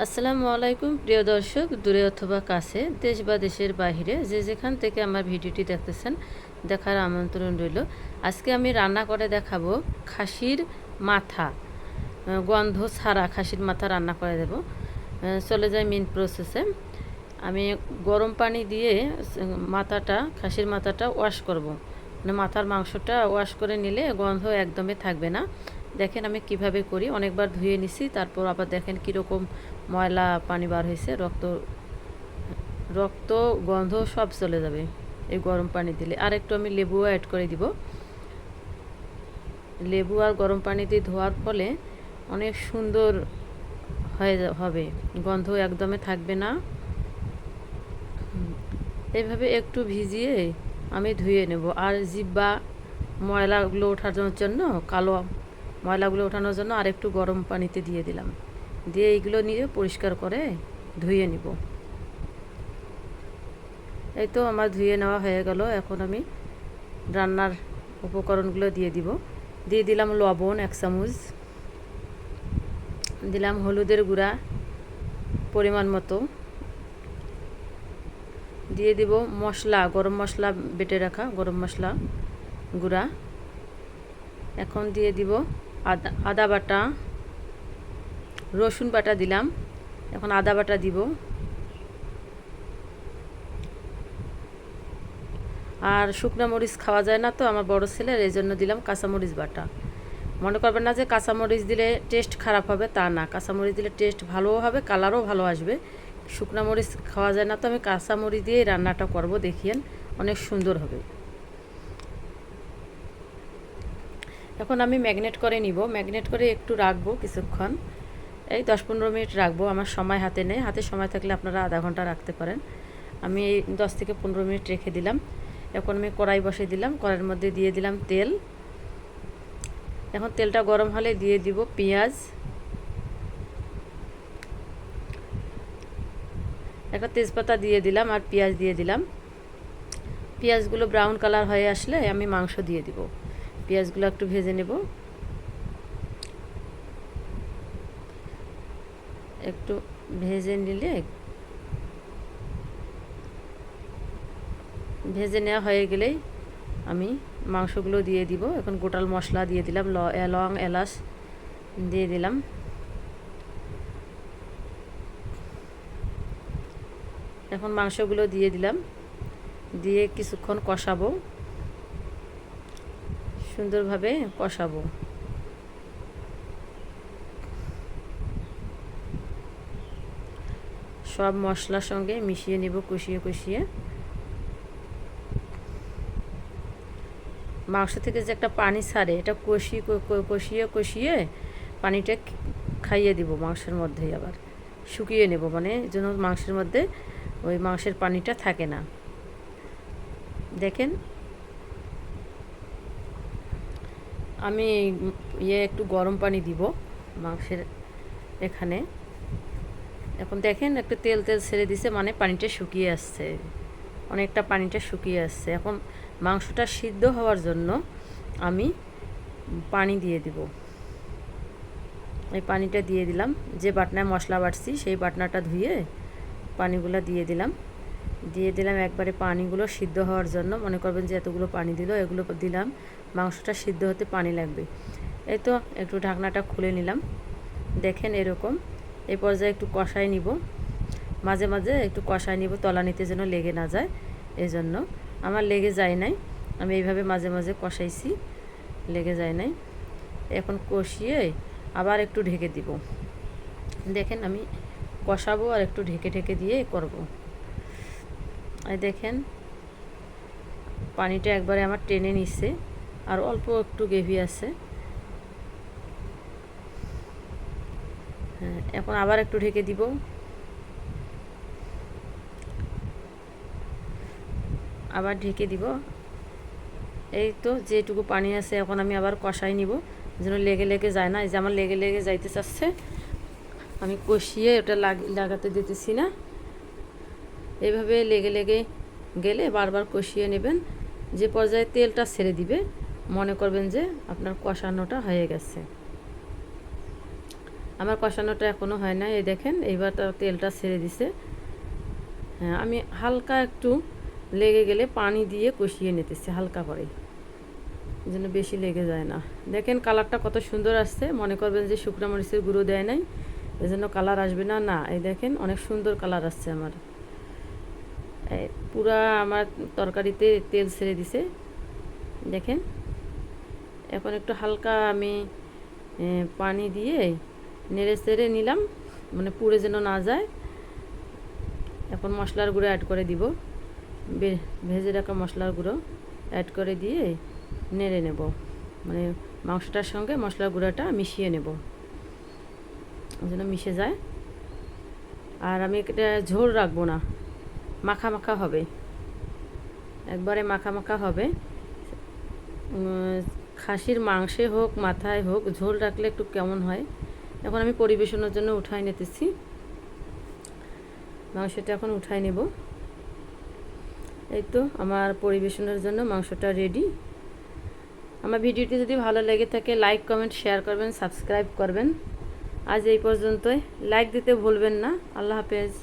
আসসালামু আলাইকুম প্রিয় দর্শক, দূরে অথবা কাছে, দেশ বা দেশের বাইরে যে যেখান থেকে আমার ভিডিওটি দেখতেছেন দেখার আমন্ত্রণ রইল। আজকে আমি রান্না করে দেখাবো খাসির মাথা, গন্ধ ছাড়া খাসির মাথা রান্না করে দেব। চলে যায় মেন প্রসেসে। আমি গরম পানি দিয়ে খাসির মাথাটা ওয়াশ করব। মানে মাথার মাংসটা ওয়াশ করে নিলে গন্ধ একদমই থাকবে না। দেখেন আমি কিভাবে করি, অনেকবার ধুয়ে নিছি, তারপর আবার দেখেন কীরকম ময়লা পানি বার হয়েছে, রক্ত রক্ত গন্ধ সব চলে যাবে এই গরম পানি দিলে। আর একটু আমি লেবুও অ্যাড করে দিব। লেবু আর গরম পানি দিয়ে ধোয়ার ফলে অনেক সুন্দর হবে, গন্ধ একদমই থাকবে না। এইভাবে একটু ভিজিয়ে আমি ধুয়ে নেব। আর জিব্বা ময়লাগুলো ওঠানোর জন্য, কালো ময়লাগুলো ওঠানোর জন্য আর একটু গরম পানিতে দিয়ে দিলাম। দিয়ে এইগুলো নিয়ে পরিষ্কার করে ধুয়ে নিব। এই তো আমার ধুয়ে নেওয়া হয়ে গেল। এখন আমি রান্নার উপকরণগুলো দিয়ে দিব। দিয়ে দিলাম লবণ 1 চামচ, দিলাম হলুদের গুঁড়া পরিমাণ মতো, দিয়ে দিব মশলা, গরম মশলা বেটে রাখা গরম মশলা গুঁড়া। এখন দিয়ে দিব আদা বাটা, রসুন বাটা দিলাম। এখন আদা বাটা দিব। আর শুকনো মরিচ খাওয়া যায় না তো আমার বড় ছেলের, এই জন্য দিলাম কাঁচামরিচ বাটা। মনে করবেন না যে কাঁচামরিচ দিলে টেস্ট খারাপ হবে, তা না, কাঁচামরিচ দিলে টেস্ট ভালোও হবে, কালারও ভালো আসবে। শুকনো মরিচ খাওয়া যায় না তো আমি কাঁচামরিচ দিয়েই রান্নাটা করব, দেখিয়েন অনেক সুন্দর হবে। এখন আমি ম্যাগনেট করে নিব। ম্যাগনেট করে একটু রাখবো কিছুক্ষণ, এই 10-15 মিনিট রাখবো। আমার সময় হাতে নেই, হাতে সময় থাকলে আপনারা আধা ঘন্টা রাখতে পারেন। আমি এই 10 থেকে 15 মিনিট রেখে দিলাম। এখন আমি কড়াই বসিয়ে দিলাম, কড়াইয়ের মধ্যে দিয়ে দিলাম তেল। এখন তেলটা গরম হলে দিয়ে দিব পেঁয়াজ, একটা তেজপাতা দিয়ে দিলাম আর পেঁয়াজ দিয়ে দিলাম। পেঁয়াজগুলো ব্রাউন কালার হয়ে আসলে আমি মাংস দিয়ে দিব। পেঁয়াজগুলো একটু ভেজে নেব। একটু ভেজে নিলে, ভেজে নেওয়া হয়ে গেলেই আমি মাংসগুলো দিয়ে দিব। এখন গোটাল মশলা দিয়ে দিলাম, লং এলাচ দিয়ে দিলাম। এখন মাংসগুলো দিয়ে দিলাম, দিয়ে কিছুক্ষণ কষাবো, সুন্দরভাবে কষাবো। সব মশলার সঙ্গে মিশিয়ে নেব, কষিয়ে কষিয়ে। মাংস থেকে যে একটা পানি ছাড়ে, এটা কষিয়ে কষিয়ে পানিটা খাইয়ে দিব মাংসের মধ্যেই, আবার শুকিয়ে নেব, মানে যেন মাংসের মধ্যে ওই মাংসের পানিটা থাকে না। দেখেন আমি একটু গরম পানি দিব মাংসের এখানে। এখন দেখেন একটু তেল তেল ছেড়ে দিছে, মানে পানিটা শুকিয়ে আসছে, অনেকটা পানিটা শুকিয়ে আসছে। এখন মাংসটা সিদ্ধ হওয়ার জন্য আমি পানি দিয়ে দিব। এই পানিটা দিয়ে দিলাম, যে বাটনায় মশলা বাটছি সেই বাটনাটা ধুয়ে পানিগুলো দিয়ে দিলাম। একবারে পানিগুলো সিদ্ধ হওয়ার জন্য। মনে করবেন যে এতগুলো পানি দিল, এগুলো দিলাম, মাংসটা সিদ্ধ হতে পানি লাগবে। এই তো একটু ঢাকনাটা খুলে নিলাম। দেখেন এরকম। এই পর্যায়ে একটু কষাই নিব, মাঝে মাঝে একটু কষাই নিব, তলানিতে যেন লেগে না যায়। এই জন্য আমার লেগে যায় নাই, আমি এইভাবে মাঝে মাঝে কষাইছি, লেগে যায় নাই। এখন কষিয়ে আবার একটু ঢেকে দিব। দেখেন আমি কষাবো আর একটু ঢেকে ঢেকে দিয়ে করব। এই দেখেন পানিটা একবারে আমার টেনে নিচ্ছে, আর অল্প একটু গ্রেভি আছে। হ্যাঁ, এখন আবার একটু ঢেকে দিব। আবার ঢেকে দিব। এই তো যেটুকু পানি আছে এখন আমি আবার কষাই নিব, যেন লেগে লেগে যায় না। এই যে আমার লেগে লেগে যাইতে চাচ্ছে, আমি কষিয়ে ওটা লাগাতে দিতেছি না। এইভাবে লেগে লেগে গেলে বারবার কষিয়ে নেবেন। যে পর্যায়ে তেলটা ছেড়ে দিবে মনে করবেন যে আপনার কষানোটা হয়ে গেছে। আমার কষানোটা এখনও হয় না। এই দেখেন এইবার তেলটা ছেড়ে দিছে। হ্যাঁ, আমি হালকা একটু লেগে গেলে পানি দিয়ে কষিয়ে নিতেছি হালকা করে, যেন বেশি লেগে যায় না। দেখেন কালারটা কত সুন্দর আসছে। মনে করবেন যে শুকনো মরিচের গুঁড়ো দেয় নাই, এজন্য কালার আসবে না। না, এই দেখেন অনেক সুন্দর কালার আসছে আমার। পুরা আমার তরকারিতে তেল ছেড়ে দিছে দেখেন। এখন একটু হালকা আমি পানি দিয়ে নেড়ে চেড়ে নিলাম, মানে পুড়ে যেন না যায়। এখন মশলার গুঁড়ো অ্যাড করে দিব, ভেজে রাখা মশলার গুঁড়ো অ্যাড করে দিয়ে নেড়ে নেব, মানে মাংসটার সঙ্গে মশলার গুঁড়োটা মিশিয়ে নেব যেন মিশে যায়। আর আমি এটা ঝোল রাখবো না, মাখা মাখা হবে, একবারে মাখা মাখা হবে। খাসির মাংসে হোক মাথায় হোক ঝোল রাখলে একটু কেমন হয়। এখন আমি পরিবেশনের জন্য উঠাই নিতেছি, মাংসটা এখন উঠাই নেব। এই তো আমার পরিবেশনের জন্য মাংসটা রেডি। আমার ভিডিওটি যদি ভালো লেগে থাকে লাইক কমেন্ট শেয়ার করবেন, সাবস্ক্রাইব করবেন। আজ এই পর্যন্তই, লাইক দিতে ভুলবেন না। আল্লাহ হাফেজ।